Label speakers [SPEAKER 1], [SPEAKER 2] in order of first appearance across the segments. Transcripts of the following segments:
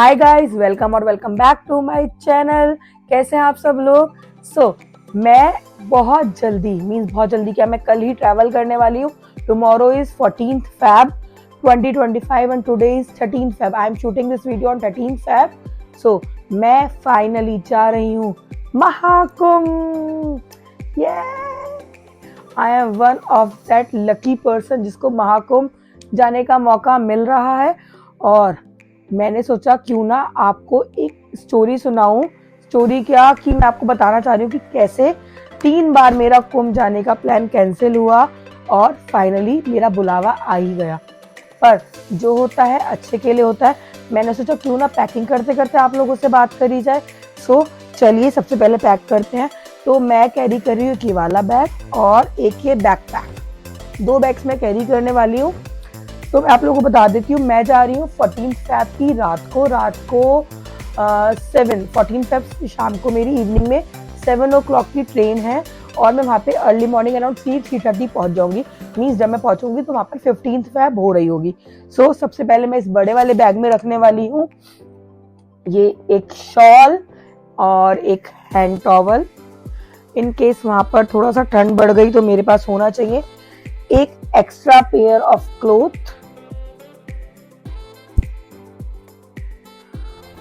[SPEAKER 1] हाय guys, welcome और welcome back to my channel. कैसे हैं आप सब लोग। मैं बहुत जल्दी क्या, मैं कल ही ट्रैवल करने वाली हूँ। Tomorrow is 14th Feb 2025 and today is 13th Feb। I am shooting this video on 13th Feb। मैं फाइनली जा रही हूँ Mahakumbh. I am one of that lucky person जिसको महाकुंभ जाने का मौका मिल रहा है। और मैंने सोचा क्यों ना आपको एक स्टोरी सुनाऊं। स्टोरी क्या कि मैं आपको बताना चाह रही हूँ कि कैसे 3 बार मेरा कुंभ जाने का प्लान कैंसिल हुआ और फाइनली मेरा बुलावा आ ही गया। पर जो होता है अच्छे के लिए होता है। मैंने सोचा क्यों ना पैकिंग करते करते आप लोगों से बात करी जाए। चलिए सबसे पहले पैक करते हैं। तो मैं कैरी कर रही हूँ ये वाला बैग और एक ये बैकपैक। 2 बैग्स मैं कैरी करने वाली हूँ। तो मैं आप लोगों को बता देती हूँ, मैं जा रही हूँ 14th Feb की रात को 14th Feb शाम को मेरी इवनिंग में 7 o'clock की ट्रेन है और मैं वहाँ पे अर्ली मॉर्निंग अराउंड 3:30 पहुँच जाऊँगी। मीन्स जब मैं पहुँचूंगी तो वहाँ पर 15th Feb हो रही होगी। सबसे पहले मैं इस बड़े वाले बैग में रखने वाली हूँ ये एक शॉल और एक हैंड टॉवल। इन केस वहाँ पर थोड़ा सा ठंड बढ़ गई तो मेरे पास होना चाहिए एक एक्स्ट्रा पेयर ऑफ क्लोथ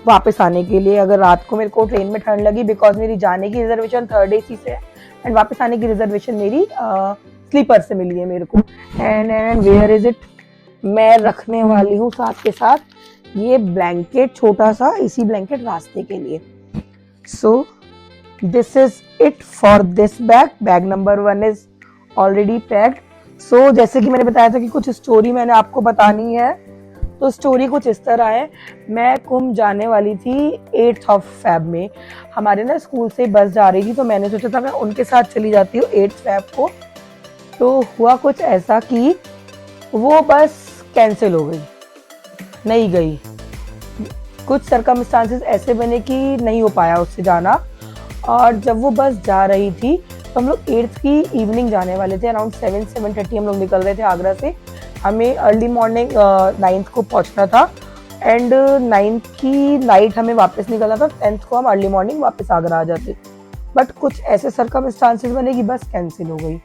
[SPEAKER 1] वापस आने के लिए, अगर रात को मेरे को ट्रेन में ठंड लगी। बिकॉज मेरी जाने की रिजर्वेशन 3rd AC से है एंड वापस आने की रिजर्वेशन मेरी स्लीपर से मिली है मेरे को। एंड वेयर इज इट, मैं रखने वाली हूँ साथ के साथ ये ब्लैंकेट, छोटा सा एसी ब्लैंकेट रास्ते के लिए। This is it for this bag number 1 is already packed. जैसे कि मैंने बताया था कि कुछ स्टोरी मैंने आपको बतानी है। तो स्टोरी कुछ इस तरह है। मैं कुंभ जाने वाली थी 8th Feb में। हमारे ना स्कूल से बस जा रही थी तो मैंने सोचा था मैं उनके साथ चली जाती हूँ 8th Feb को। तो हुआ कुछ ऐसा कि वो बस कैंसिल हो गई, नहीं गई। कुछ सर्कमस्टांसेस ऐसे बने कि नहीं हो पाया उससे जाना। और जब वो बस जा रही थी तो हम लोग 8th की इवनिंग जाने वाले थे। अराउंड 7:30 हम लोग निकल रहे थे आगरा से। हमें अर्ली मॉर्निंग 9th को पहुंचना था एंड 9th की नाइट हमें वापस निकलना था। 10th को हम अर्ली मॉर्निंग वापस आगरा आ जाते। बट कुछ ऐसे सर्कमस्टांसेस बने कि बस कैंसिल हो गई।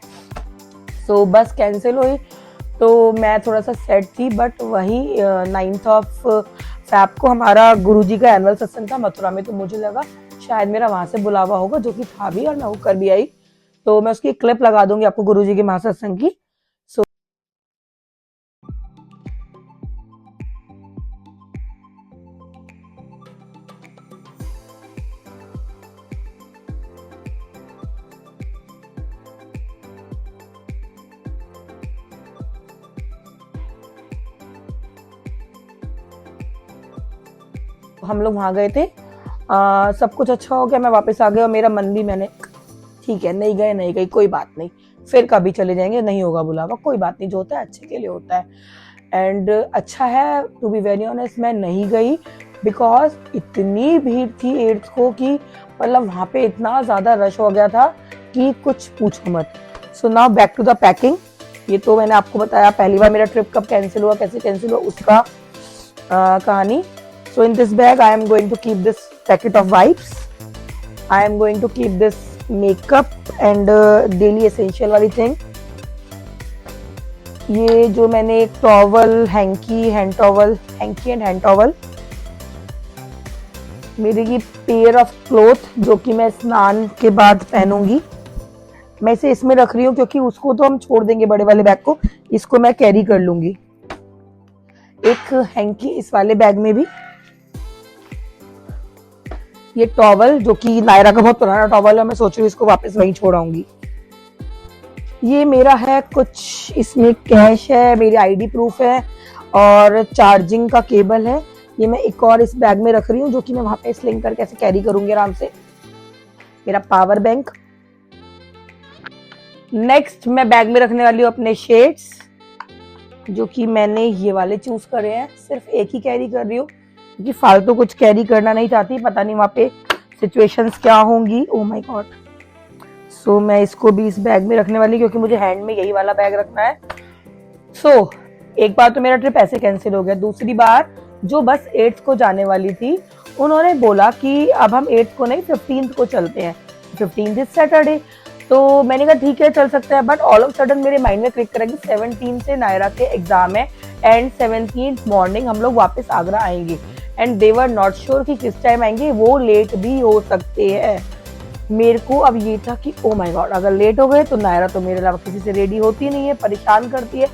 [SPEAKER 1] बस कैंसिल हुई तो मैं थोड़ा सा सैड थी। बट वही 9th Feb को हमारा गुरुजी का एनुअल सत्संग था मथुरा में। तो मुझे लगा शायद मेरा वहां से बुलावा होगा, जो कि था भी और मैं होकर भी आई। तो मैं उसकी क्लिप लगा दूंगी आपको गुरुजी के महासत्संग की। हम लोग वहां गए थे, सब कुछ अच्छा हो गया। मैं वापस आ गया और मेरा मन भी, मैंने ठीक है नहीं गए कोई बात नहीं, फिर कभी चले जाएंगे, नहीं होगा बुलावा, कोई बात नहीं, जो होता है अच्छे के लिए होता है। एंड अच्छा है, टू बी वेरी ऑनेस्ट मैं नहीं गई बिकॉज इतनी भीड़ थी 8th को कि मतलब वहां पे इतना ज्यादा रश हो गया था कि कुछ पूछो मत। Now back to the packing. ये तो मैंने आपको बताया पहली बार मेरा ट्रिप कब कैंसिल हुआ, कैसे कैंसिल हुआ, उसका कहानी। In this bag I am going to keep this packet of wipes. I am going to keep this makeup and daily essential वाली thing. ये जो मैंने एक towel, hanky and hand towel, मेरी ये पेयर ऑफ क्लोथ जो कि मैं स्नान के बाद पहनूंगी। मैं इसे इसमें रख रही हूँ क्योंकि उसको तो हम छोड़ देंगे बड़े वाले बैग को, इसको मैं कैरी कर लूंगी। एक हैंकी इस वाले बैग में भी, ये टॉवल जो कि नायरा का बहुत पुराना टॉवल है, मैं सोच रही हूँ इसको वापस वहीं छोड़ाऊंगी। ये मेरा है कुछ, इसमें कैश है, मेरी आईडी प्रूफ है और चार्जिंग का केबल है। ये मैं एक और इस बैग में रख रही हूँ जो कि मैं वहां पे स्लिंग करके ऐसे कैरी करूंगी आराम से। मेरा पावर बैंक। नेक्स्ट मैं बैग में रखने वाली हूँ अपने शेड्स, जो कि मैंने ये वाले चूज करे हैं। सिर्फ एक ही कैरी कर रही हूँ क्योंकि फालतू कुछ कैरी करना नहीं चाहती, पता नहीं वहां पे सिचुएशंस क्या होंगी। Oh my God. मैं इसको भी इस बैग में रखने वाली क्योंकि मुझे हैंड में यही वाला बैग रखना है। एक बार तो मेरा ट्रिप ऐसे कैंसिल हो गया, दूसरी बार जो बस 8th को जाने वाली थी, उन्होंने बोला कि अब हम 8th को नहीं 15th को चलते हैं, 15th इज सैटरडे। तो मैंने कहा ठीक है चल सकते हैं, बट ऑल ऑफ सडन मेरे माइंड में क्लिक करा कि 17 से नायरा के एग्जाम है एंड 17th मॉर्निंग हम लोग वापस आगरा आएंगे and they were not sure कि किस टाइम आएंगे, वो लेट भी हो सकते हैं। मेरे को अब ये था कि ओ माय गॉड, अगर लेट हो गए तो नायरा तो मेरे अलावा किसी से रेडी होती नहीं है, परेशान करती है।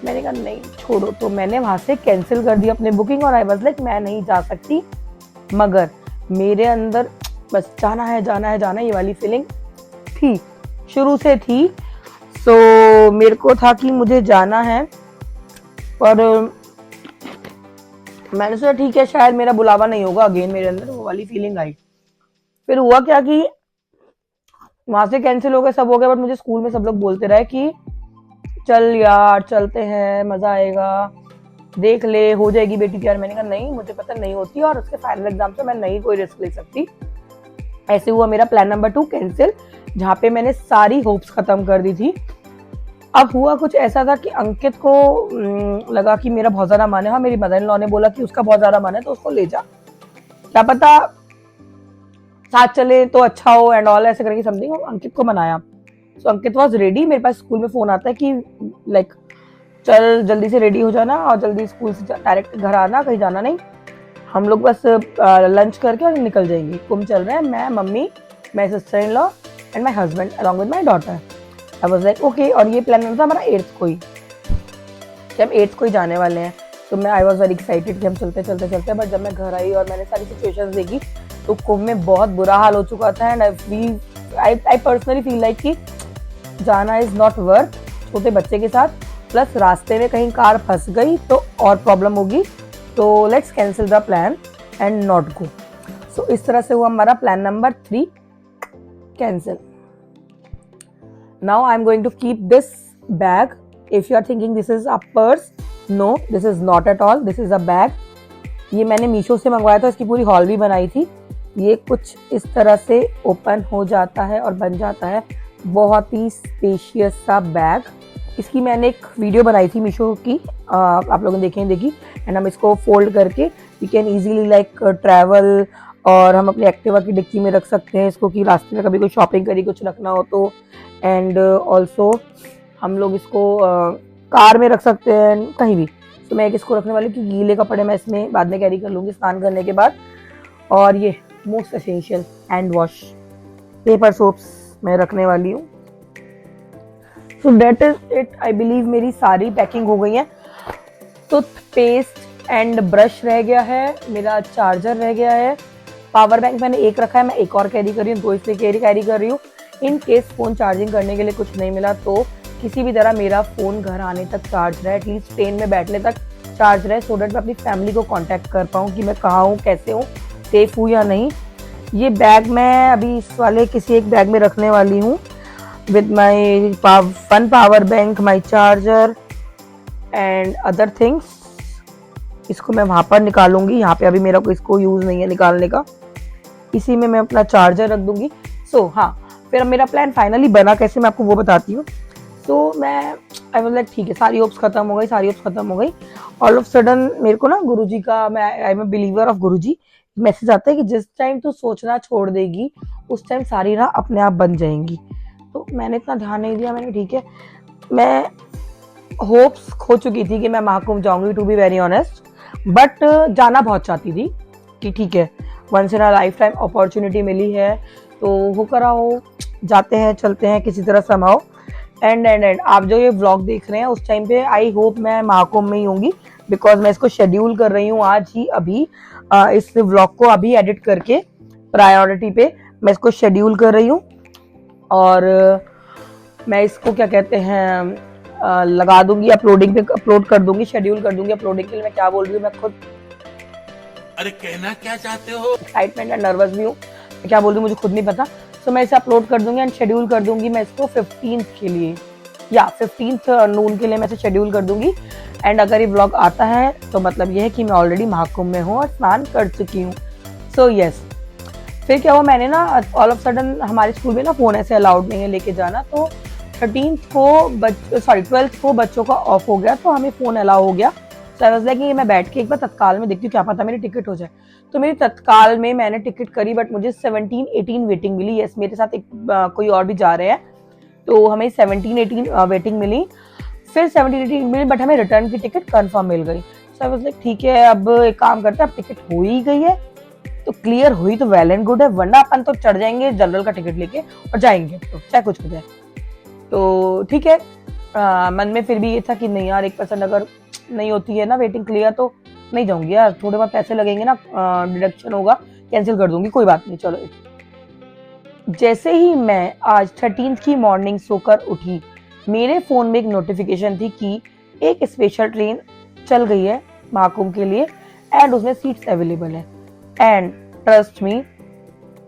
[SPEAKER 1] मैंने कहा नहीं छोड़ो, तो मैंने वहां से कैंसिल कर दिया अपनी बुकिंग और आई वाज लाइक मैं नहीं जा सकती। मगर मेरे अंदर बस जाना है जाना है जाना है ये वाली फीलिंग थी, शुरू से थी। सो मेरे को था कि मुझे जाना है, पर मैंने सोचा ठीक है शायद मेरा बुलावा नहीं होगा अगेन, मेरे अंदर वो वाली फीलिंग आई। फिर हुआ क्या कि वहां से कैंसिल हो गया, सब हो गया, बट मुझे स्कूल में सब लोग बोलते रहे कि चल यार चलते हैं, मजा आएगा, देख ले हो जाएगी बेटी तैयार। मैंने कहा नहीं, मुझे पता नहीं होती और उसके फाइनल एग्जाम से मैं नहीं कोई रिस्क ले सकती। ऐसे हुआ मेरा प्लान नंबर 2 कैंसिल, जहाँ पे मैंने सारी होप्स खत्म कर दी थी। अब हुआ कुछ ऐसा था कि अंकित को लगा कि मेरा बहुत ज्यादा मन है, हाँ मेरी मदर इन लॉ ने बोला कि उसका बहुत ज्यादा मन है तो उसको ले जा, क्या पता साथ चले तो अच्छा हो एंड ऑल, ऐसे करके समथिंग अंकित को मनाया। सो अंकित वॉज रेडी, मेरे पास स्कूल में फोन आता है कि लाइक चल जल्दी से रेडी हो जाना और जल्दी स्कूल से डायरेक्ट घर आना, कहीं जाना नहीं, हम लोग बस लंच करके और निकल जाएंगे। कुम चल रहे हैं, मैं, mummy, my sister in law and my husband along with my daughter. I was like okay. और ये प्लान था हमारा 8th को ही, कि हम 8th को ही जाने वाले हैं। तो मैं आई वाज वेरी एक्साइटेड कि हम चलते चलते चलते। बट जब मैं घर आई और मैंने सारी सिचुएशंस देखी तो कुंभ में बहुत बुरा हाल हो चुका था and I personally feel like कि जाना इज नॉट वर्थ छोटे बच्चे के साथ, प्लस रास्ते में कहीं कार फंस गई तो और प्रॉब्लम होगी, तो let's cancel the plan and not go. So इस तरह से हुआ हमारा plan number 3 cancel. Now I am going to keep this bag. If you are thinking this is a purse, no this is not at all, this is a bag. ये मैंने मीशो से मंगवाया था, इसकी पूरी हॉल भी बनाई थी। ये कुछ इस तरह से ओपन हो जाता है और बन जाता है, बहुत ही स्पेशियस सा बैग। इसकी मैंने एक वीडियो बनाई थी मीशो की, आप लोगों ने देखी एंड हम इसको फोल्ड करके we can easily like travel, और हम अपने एक्टिवा की डिक्की में रख सकते हैं इसको कि रास्ते में कभी कोई शॉपिंग करी कुछ रखना हो तो। एंड ऑल्सो हम लोग इसको कार में रख सकते हैं कहीं भी। तो मैं एक इसको रखने वाली कि गीले कपड़े मैं इसमें बाद में कैरी कर लूँगी स्नान करने के बाद। और ये most essential hand wash, paper soaps मैं रखने वाली हूँ। So that is it. I believe मेरी सारी पैकिंग हो गई है। टूथपेस्ट एंड ब्रश रह गया है, मेरा चार्जर रह गया है, पावर बैंक मैंने एक रखा है, मैं एक और कैरी कर रही हूँ, 2 इसलिए कैरी कर रही हूँ। इन केस फोन चार्जिंग करने के लिए कुछ नहीं मिला तो किसी भी तरह मेरा फोन घर आने तक चार्ज रहे, एटलीस्ट ट्रेन में बैठने तक चार्ज रहे, सो दैट मैं अपनी फैमिली को कांटेक्ट कर पाऊँ कि मैं कहाँ हूँ, कैसे हूँ, सेफ हूँ या नहीं। ये बैग मैं अभी इस वाले किसी एक बैग में रखने वाली हूँ with my one power bank, my charger and other things. इसको मैं वहाँ पर निकालूंगी, यहाँ पे अभी मेरा कोई इसको यूज़ नहीं है निकालने का, इसी में मैं अपना चार्जर रख दूंगी। सो हाँ, फिर मेरा प्लान फाइनली बना कैसे मैं आपको वो बताती हूँ। सो मैं आई वाज लाइक ठीक है, सारी होप्स खत्म हो गई। ऑल ऑफ सडन मेरे को ना गुरुजी का, मैं I am a believer of Guruji, message आता है कि जिस टाइम तू सोचना छोड़ देगी उस टाइम सारी राह अपने आप बन जाएंगी। तो मैंने इतना ध्यान नहीं दिया, मैंने ठीक है, मैं होप्स खो चुकी थी कि मैं महाकुंभ जाऊंगी to be very honest, but जाना बहुत चाहती थी कि ठीक है once in a lifetime opportunity मिली है तो हो करा हो, जाते हैं चलते हैं किसी तरह समाओ। एंड आप जो ये व्लॉग देख रहे हैं उस टाइम पे आई होप मैं महाकुंभ में ही होंगी, बिकॉज मैं इसको शेड्यूल कर रही हूँ आज ही अभी, इस व्लॉग को अभी एडिट करके प्रायोरिटी पे मैं इसको शेड्यूल कर रही हूँ। और मैं इसको क्या कहते हैं लगा दूंगी, अपलोडिंग पे अपलोड कर दूंगी, शेड्यूल कर दूंगी अपलोडिंग के लिए। मैं क्या बोल रही हूँ, मैं खुद
[SPEAKER 2] अरे कहना क्या चाहते हो,
[SPEAKER 1] एक्साइटमेंट एंड नर्वस भी हूँ, मैं क्या बोल रही हूँ मुझे खुद नहीं पता। सो मैं इसे अपलोड कर दूंगी एंड शेड्यूल कर दूंगी मैं इसको 15th के लिए, या 15th नून के लिए मैं इसे शेड्यूल कर दूंगी। एंड अगर ये व्लॉग आता है तो मतलब ये है कि मैं ऑलरेडी महाकुंभ में हूँ और स्नान कर चुकी हूँ। सो यस, फिर क्या हुआ, मैंने ना ऑल ऑफ सडन हमारे स्कूल में ना फ़ोन ऐसे अलाउड नहीं है लेके जाना, तो 12th को बच्चों का ऑफ हो गया तो हमें फ़ोन अलाउ हो गया। सो आई वाज लाइक ये मैं बैठ के एक बार तत्काल में देखती हूँ, क्या पता मेरी टिकट हो जाए। तो मेरी तत्काल में मैंने टिकट करी, बट मुझे 17-18 वेटिंग मिली। यस, मेरे साथ एक कोई और भी जा रहे हैं, तो हमें 17-18 वेटिंग मिली, फिर 17-18 मिली, बट हमें रिटर्न की टिकट कंफर्म मिल गई। सो आई वाज लाइक ठीक है, अब एक काम करते हैं, अब टिकट हो ही गई है तो क्लियर हुई तो वेल एंड गुड है, वरना अपन तो चढ़ जाएंगे जनरल का टिकट लेके और जाएंगे, तो चाहे कुछ हो जाए। तो ठीक है, मन में फिर भी ये था कि नहीं यार, 1% अगर नहीं होती है ना वेटिंग क्लियर तो नहीं जाऊंगी यार, थोड़े बहुत पैसे लगेंगे ना, डिडक्शन होगा, कैंसिल कर दूंगी, कोई बात नहीं, चलो। जैसे ही मैं आज 13 की मॉर्निंग सोकर उठी, मेरे फोन में एक नोटिफिकेशन थी कि एक स्पेशल ट्रेन चल गई है महाकुंभ के लिए एंड उसमें सीट्स अवेलेबल है। एंड ट्रस्ट मी,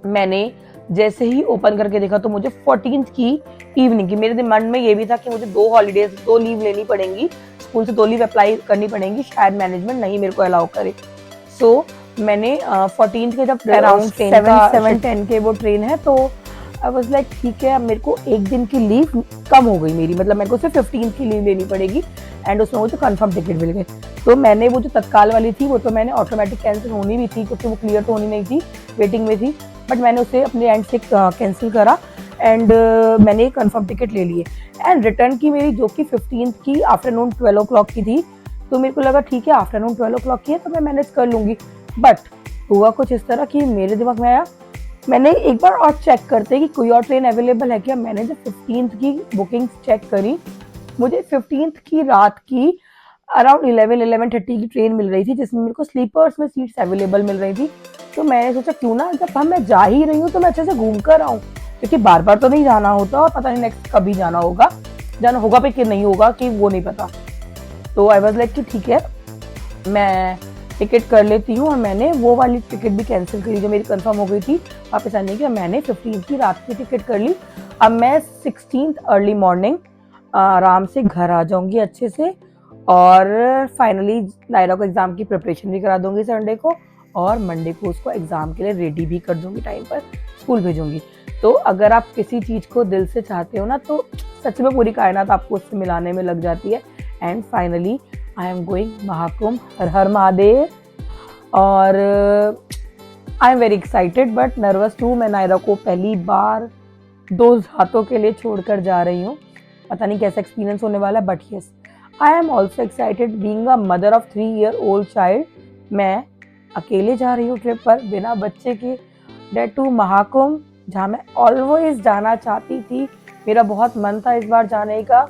[SPEAKER 1] मैंने जैसे ही ओपन करके देखा तो मुझे 14th की इवनिंग की, मेरे मन में ये भी था कि मुझे 2 लीव लेनी पड़ेंगी, स्कूल से 2 लीव अप्लाई करनी पड़ेंगी, शायद मैनेजमेंट नहीं मेरे को अलाउ करे। सो मैंने 14th के जब अराउंड 7-10 के वो ट्रेन है, तो आई वाज लाइक ठीक है, अब मेरे को एक दिन की लीव कम हो गई मेरी, मतलब मेरे को सिर्फ 15th की लीव लेनी पड़ेगी एंड उसमें मुझे कंफर्म टिकट मिल गए। तो मैंने वो जो तत्काल वाली थी वो तो मैंने ऑटोमेटिक कैंसिल होनी भी थी, क्योंकि वो क्लियर तो होनी नहीं थी, वेटिंग में थी, बट मैंने उसे अपने एंड से कैंसिल करा एंड मैंने कंफर्म टिकट ले लिए। एंड रिटर्न की मेरी जो कि 15th की आफ्टरनून 12 o'clock की थी, तो मेरे को लगा ठीक है आफ्टरनून 12 o'clock की है तो मैं मैनेज कर लूंगी। बट हुआ कुछ इस तरह कि मेरे दिमाग में आया, मैंने एक बार और चेक करते कि कोई और ट्रेन अवेलेबल है क्या। मैंने जब 15th की बुकिंग चेक करी, मुझे 15th की रात की अराउंड 11-11:30 की ट्रेन मिल रही थी, जिसमें मेरे को स्लीपर्स में सीट्स अवेलेबल मिल रही थी। तो मैंने सोचा क्यों ना, जब मैं जा ही रही हूँ तो मैं अच्छे से घूम कर आऊँ, क्योंकि बार बार तो नहीं जाना होता और पता नहीं नेक्स्ट कभी जाना होगा पे कि नहीं होगा कि वो नहीं पता। तो आई वाज लाइक कि ठीक है, मैं टिकट कर लेती हूँ, और मैंने वो वाली टिकट भी कैंसिल करी जो मेरी कंफर्म हो गई थी वापस आने की। मैंने 15th की रात की टिकट कर ली। अब मैं 16th अर्ली मॉर्निंग आराम से घर आ जाऊंगी अच्छे से, और फाइनली नायरा को एग्जाम की प्रिपरेशन भी करा दूंगी संडे को, और मंडे को उसको एग्जाम के लिए रेडी भी कर दूंगी, टाइम पर स्कूल भेजूंगी। तो अगर आप किसी चीज को दिल से चाहते हो ना, तो सच में पूरी कायनात आपको उससे मिलाने में लग जाती है। And finally I am going Mahakumbh, Har Har Mahadev. और I am very excited but nervous too. मैं नायरा को पहली बार 2 हाथों के लिए छोड़कर जा रही हूँ, पता नहीं कैसा एक्सपीरियंस होने वाला है, but yes I am also excited being a mother of 3-year-old child. मैं अकेले जा रही हूँ ट्रिप पर बिना बच्चे के, डेट टू महाकुंभ, जहाँ मैं ऑलवेज जाना चाहती थी, मेरा बहुत मन था इस बार जाने का।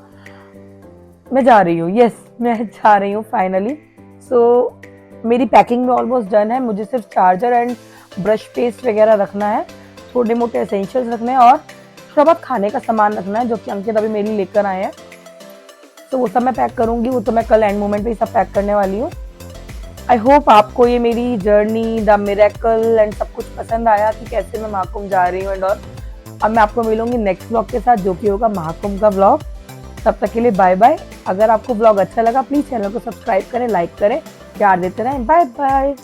[SPEAKER 1] मैं जा रही हूँ, यस मैं जा रही हूँ फाइनली। सो मेरी पैकिंग में ऑलमोस्ट डन है, मुझे सिर्फ चार्जर एंड ब्रश पेस्ट वगैरह रखना है, थोड़े मोटे एसेंशियल्स रखने हैं, और थोड़ा बहुत खाने का सामान रखना है जो कि अंकित अभी मेरी लेकर आए हैं। तो वो सब मैं पैक करूँगी, वो तो मैं कल एंड मोमेंट पे ही सब पैक करने वाली हूँ। आई होप आपको ये मेरी जर्नी, द मिरेकल एंड सब कुछ पसंद आया कि कैसे मैं महाकुंभ जा रही हूँ एंड और। अब मैं आपको मिलूंगी नेक्स्ट व्लॉग के साथ, जो कि होगा महाकुंभ का व्लॉग। तब तक के लिए बाय बाय। अगर आपको व्लॉग अच्छा लगा प्लीज चैनल को सब्सक्राइब करें, लाइक करें, प्यार देते रहें। Bye bye.